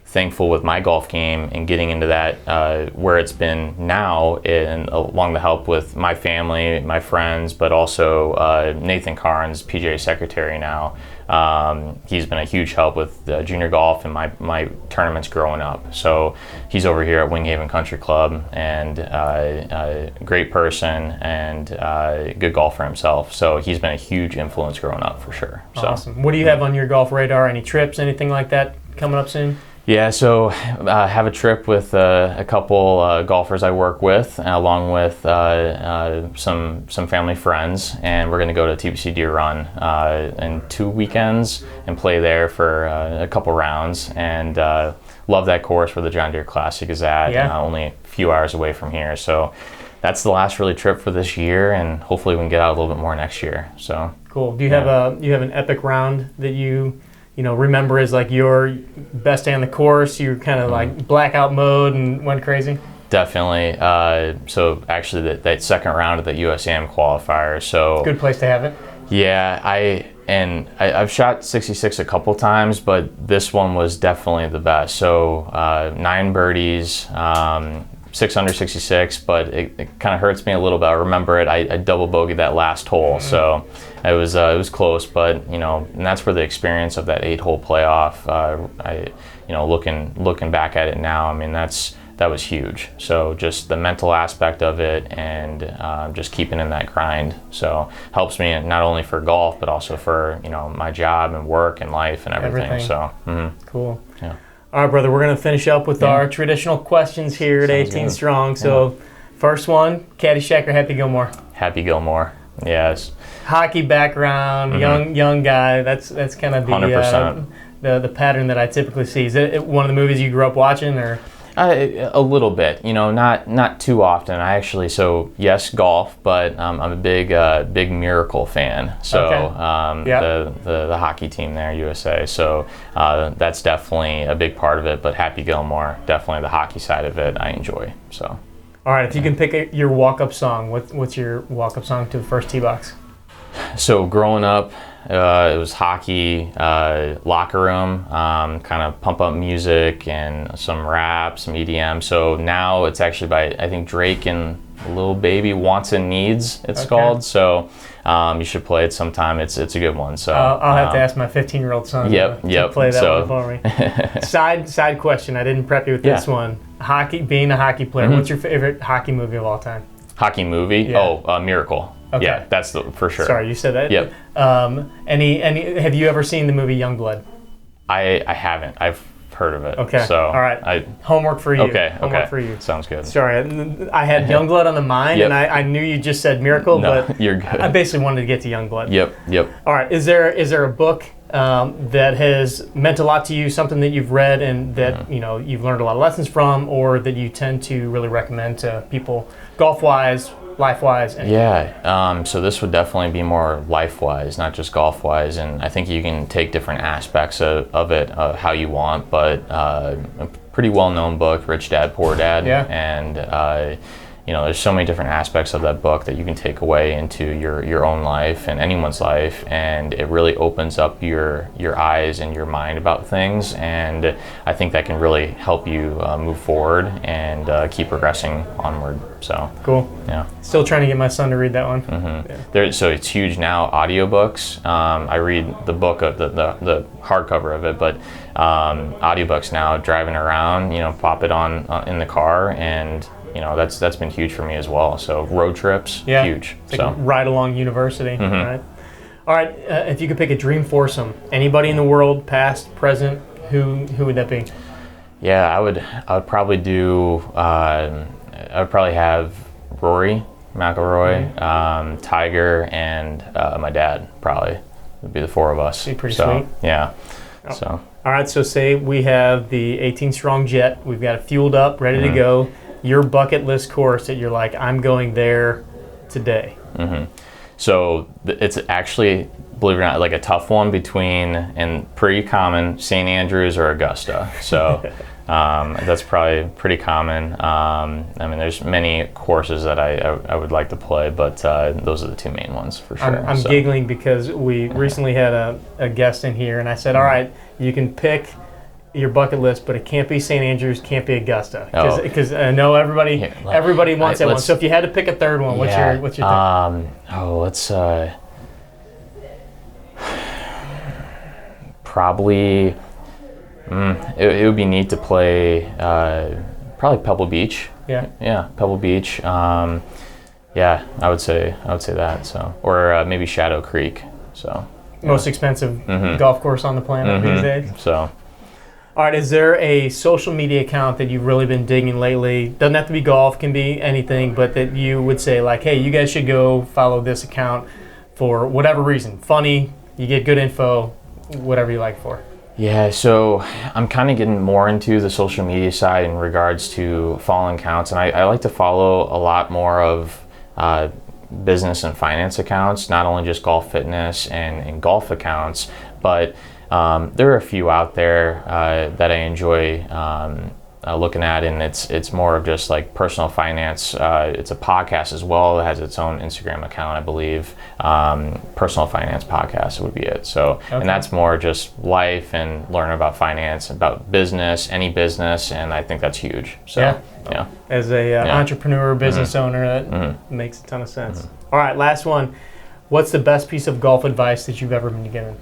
thankful with my golf game and getting into that where it's been now, and along the help with my family, my friends, but also Nathan Carnes, PGA secretary now. He's been a huge help with junior golf and my tournaments growing up. So he's over here at Winghaven Country Club, and a great person and good golfer himself. So he's been a huge influence growing up for sure. So. Awesome. What do you have on your golf radar? Any trips, anything like that coming up soon? Yeah, so I have a trip with a couple golfers I work with, along with some family friends, and we're going to go to TPC Deer Run in 2 weekends and play there for a couple rounds, and love that course where the John Deere Classic is at, only a few hours away from here. So that's the last really trip for this year, and hopefully we can get out a little bit more next year. So cool. Do you have an epic round that you remember as like your best day on the course? You kind of like blackout mode and went crazy? Definitely. So actually that second round of the USAM qualifier. So good place to have it. Yeah, I've shot 66 a couple times, but this one was definitely the best. So 9 birdies, 6 under 66, but it kind of hurts me a little bit. I remember it. I double bogeyed that last hole, so it was close. But and that's where the experience of that 8-hole playoff. Looking back at it now, I mean that's that was huge. So just the mental aspect of it, and just keeping in that grind. So helps me not only for golf, but also for, you know, my job and work and life and everything. So cool. Yeah. All right, brother, we're going to finish up with our traditional questions here at 18 Strong. So first one, Caddyshack or Happy Gilmore? Happy Gilmore. Yes. Hockey background, young guy. That's kind of the 100%. The pattern that I typically see. Is it one of the movies you grew up watching, or? A little bit, you know, not too often. I actually, so yes, golf, but I'm a big Miracle fan. So the hockey team there, USA. So that's definitely a big part of it. But Happy Gilmore, definitely the hockey side of it, I enjoy. So. All right, if you can pick your walk-up song, what's your walk-up song to the first tee box? So growing up, it was hockey, locker room, kind of pump up music and some rap, some EDM. So now it's actually by, I think, Drake and Lil Baby, Wants and Needs, it's called. So you should play it sometime. It's a good one. So I'll have to ask my 15-year-old son to play that one for me. Side question, I didn't prep you with this one. Hockey, being a hockey player, what's your favorite hockey movie of all time? Hockey movie? Yeah. Miracle. Okay. Yeah, that's for sure. Sorry, you said that? Yep. Any? Have you ever seen the movie Youngblood? I haven't. I've heard of it. Okay. So all right. Homework for you. Homework for you. Sounds good. Sorry, I had Youngblood on the mind, and I knew you just said Miracle, but you're good. I basically wanted to get to Youngblood. Yep. All right. Is there a book that has meant a lot to you, something that you've read and that you've learned a lot of lessons from, or that you tend to really recommend to people, golf-wise, life-wise? So this would definitely be more life-wise, not just golf-wise, and I think you can take different aspects of it how you want, but a pretty well-known book, Rich Dad, Poor Dad, and there's so many different aspects of that book that you can take away into your own life and anyone's life, and it really opens up your eyes and your mind about things, and I think that can really help you move forward and keep progressing onward. So cool. Yeah. Still trying to get my son to read that one. So it's huge now. Audiobooks. I read the book of the hardcover of it, but audiobooks now. Driving around, pop it on in the car, and that's been huge for me as well. So road trips, huge. It's like ride along university, right? All right, if you could pick a dream foursome, anybody in the world, past, present, who would that be? Yeah, I would probably do. I would probably have Rory McIlroy, Tiger, and my dad. Probably would be the four of us. Be pretty sweet. Yeah. Oh. So. All right. So say we have the 18 Strong jet. We've got it fueled up, ready to go. Your bucket list course that you're like, I'm going there today. So it's actually, believe it or not, like a tough one between, and pretty common, St. Andrews or Augusta. So that's probably pretty common. There's many courses that I would like to play, but those are the two main ones for sure. I'm giggling because we recently had a guest in here, and I said, all right, you can pick your bucket list, but it can't be St. Andrews, can't be Augusta, because I know everybody wants that one. So if you had to pick a third one, what's your pick? Probably it would be neat to play probably Pebble Beach. Yeah, Pebble Beach. I would say that. So, or maybe Shadow Creek. So most expensive golf course on the planet these days. So. All right, is there a social media account that you've really been digging lately? Doesn't have to be golf, can be anything, but that you would say like, hey, you guys should go follow this account for whatever reason. Funny, you get good info, whatever you like for. Yeah, so I'm kind of getting more into the social media side in regards to following accounts, and I like to follow a lot more of business and finance accounts, not only just golf fitness and golf accounts, but there are a few out there that I enjoy looking at, and it's more of just like personal finance. It's a podcast as well. It has its own Instagram account, I believe. Personal finance podcast would be it. So, and that's more just life and learn about finance, about business, any business, and I think that's huge. So, yeah. As a entrepreneur, business owner, that makes a ton of sense. All right, last one. What's the best piece of golf advice that you've ever been given?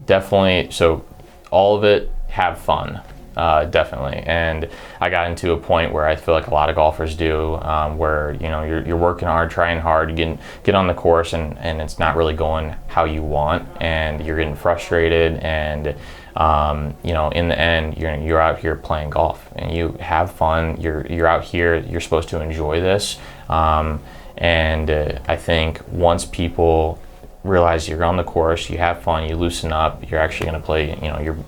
Definitely. So all of it, have fun. definitely. And I got into a point where I feel like a lot of golfers do, where you're working hard, trying hard, get on the course, and it's not really going how you want, and you're getting frustrated, and in the end, you're out here playing golf, and you have fun. You're out here. You're supposed to enjoy this, and I think once people realize you're on the course, you have fun, you loosen up, you're actually going to play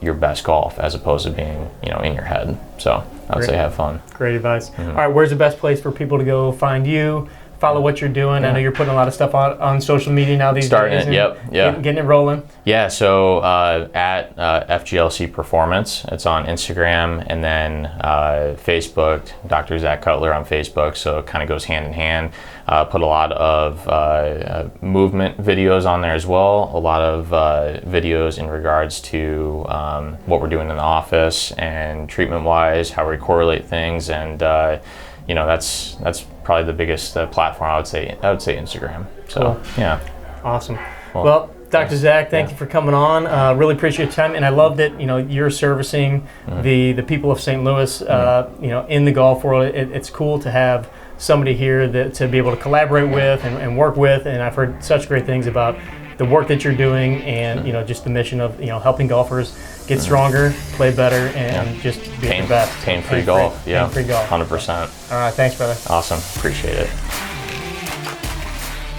your best golf, as opposed to being in your head. So I would say have fun. Great advice. All right, where's the best place for people to go find you, follow what you're doing? Yeah. I know you're putting a lot of stuff on social media now these days. Getting it rolling. Yeah, so at FGLC Performance, it's on Instagram, and then Facebook, Dr. Zach Cutler on Facebook, so it kind of goes hand in hand. Put a lot of movement videos on there as well, a lot of videos in regards to what we're doing in the office and treatment-wise, how we correlate things, and that's probably the biggest platform. I would say Instagram. So cool. Yeah, awesome. Well, Dr. Zach, thank you for coming on. Really appreciate your time, and I love that you're servicing the people of St. Louis. In the golf world, it's cool to have somebody here to be able to collaborate with and work with. And I've heard such great things about the work that you're doing, and just the mission of helping golfers get stronger, play better, and just be the best. Pain-free golf. Yeah, pain-free golf. 100%. All right, thanks, brother. Awesome, appreciate it.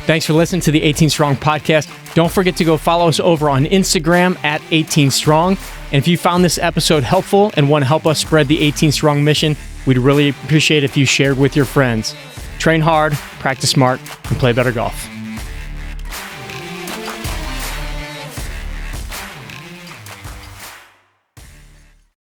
Thanks for listening to the 18 Strong podcast. Don't forget to go follow us over on Instagram at 18 Strong. And if you found this episode helpful and want to help us spread the 18 Strong mission, we'd really appreciate it if you shared with your friends. Train hard, practice smart, and play better golf.